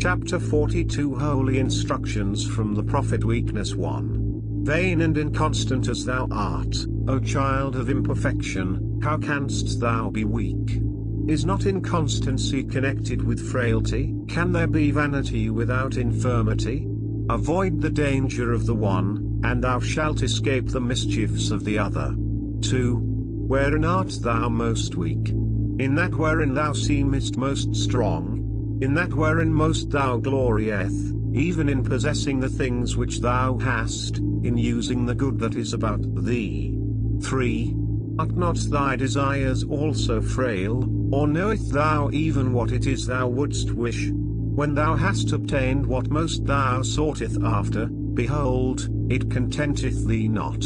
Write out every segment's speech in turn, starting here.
Chapter 42 Holy Instructions from the Prophet. Weakness 1. Vain and inconstant as thou art, O child of imperfection, how canst thou be weak? Is not inconstancy connected with frailty? Can there be vanity without infirmity? Avoid the danger of the one, and thou shalt escape the mischiefs of the other. 2. Wherein art thou most weak? In that wherein thou seemest most strong. In that wherein most thou glorieth, even in possessing the things which thou hast, in using the good that is about thee. 3. Are not thy desires also frail, or knowest thou even what it is thou wouldst wish? When thou hast obtained what most thou soughtest after, behold, it contenteth thee not.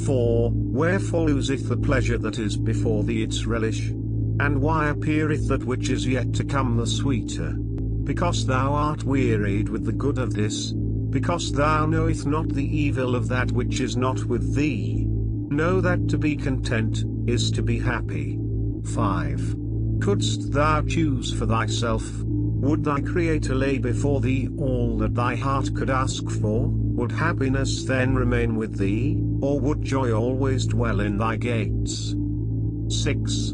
4. Wherefore loseth the pleasure that is before thee its relish? And why appeareth that which is yet to come the sweeter? Because thou art wearied with the good of this, because thou knowest not the evil of that which is not with thee. Know that to be content, is to be happy. 5. Couldst thou choose for thyself? Would thy Creator lay before thee all that thy heart could ask for? Would happiness then remain with thee, or would joy always dwell in thy gates? 6.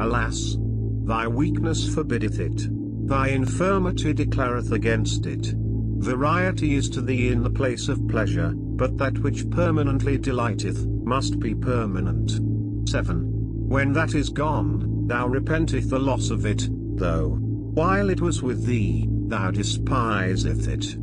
Alas! Thy weakness forbiddeth it. Thy infirmity declareth against it. Variety is to thee in the place of pleasure, but that which permanently delighteth, must be permanent. 7. When that is gone, thou repenteth the loss of it, though, while it was with thee, thou despiseth it.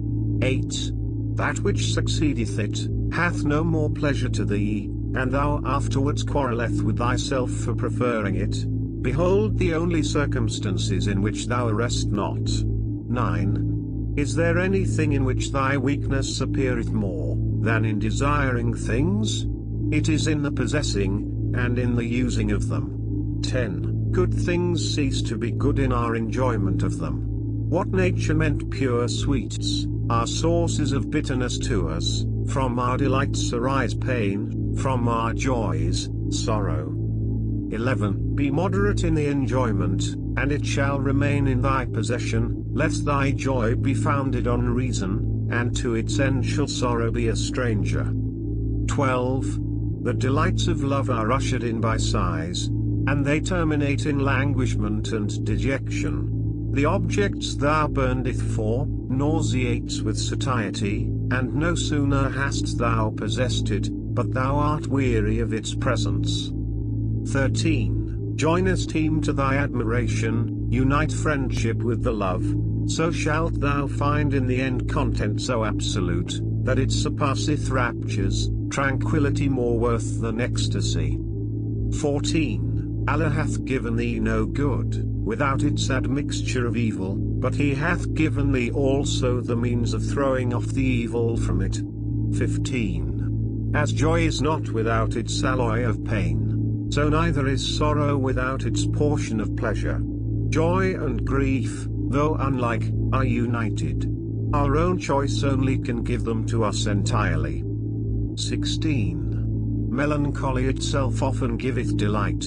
8. That which succeedeth it, hath no more pleasure to thee, and thou afterwards quarrelleth with thyself for preferring it. Behold the only circumstances in which thou rest not. 9. Is there anything in which thy weakness appeareth more, than in desiring things? It is in the possessing, and in the using of them. 10. Good things cease to be good in our enjoyment of them. What nature meant pure sweets, are sources of bitterness to us. From our delights arise pain, from our joys, sorrow. 11. Be moderate in the enjoyment, and it shall remain in thy possession, lest thy joy be founded on reason, and to its end shall sorrow be a stranger. 12. The delights of love are ushered in by sighs, and they terminate in languishment and dejection. The objects thou burneth for, nauseates with satiety, and no sooner hast thou possessed it, but thou art weary of its presence. 13. Join esteem to thy admiration, unite friendship with the love, so shalt thou find in the end content so absolute, that it surpasseth raptures, tranquility more worth than ecstasy. 14. Allah hath given thee no good, without its admixture of evil, but he hath given thee also the means of throwing off the evil from it. 15. As joy is not without its alloy of pain, so neither is sorrow without its portion of pleasure. Joy and grief, though unlike, are united. Our own choice only can give them to us entirely. 16. Melancholy itself often giveth delight,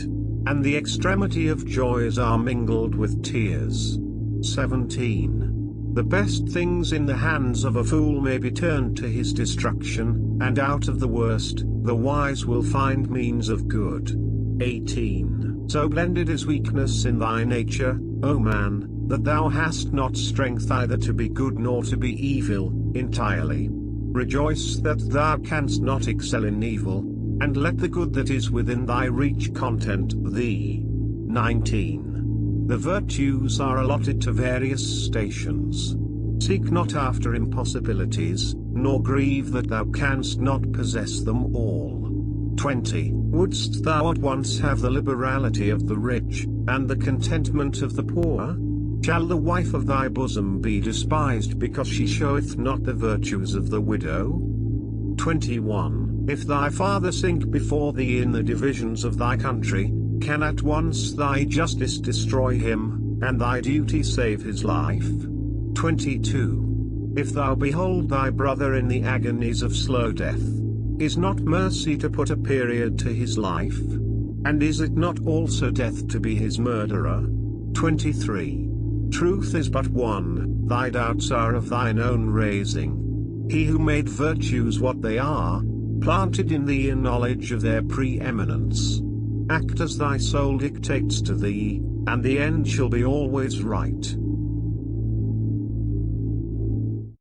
and the extremity of joys are mingled with tears. 17. The best things in the hands of a fool may be turned to his destruction, and out of the worst, the wise will find means of good. 18. So blended is weakness in thy nature, O man, that thou hast not strength either to be good nor to be evil, entirely. Rejoice that thou canst not excel in evil, and let the good that is within thy reach content thee. 19. The virtues are allotted to various stations. Seek not after impossibilities, nor grieve that thou canst not possess them all. 20. Wouldst thou at once have the liberality of the rich, and the contentment of the poor? Shall the wife of thy bosom be despised because she showeth not the virtues of the widow? 21. If thy father sink before thee in the divisions of thy country, can at once thy justice destroy him, and thy duty save his life? 22. If thou behold thy brother in the agonies of slow death, is not mercy to put a period to his life? And is it not also death to be his murderer? 23. Truth is but one, thy doubts are of thine own raising. He who made virtues what they are, planted in thee in knowledge of their preeminence. Act as thy soul dictates to thee, and the end shall be always right.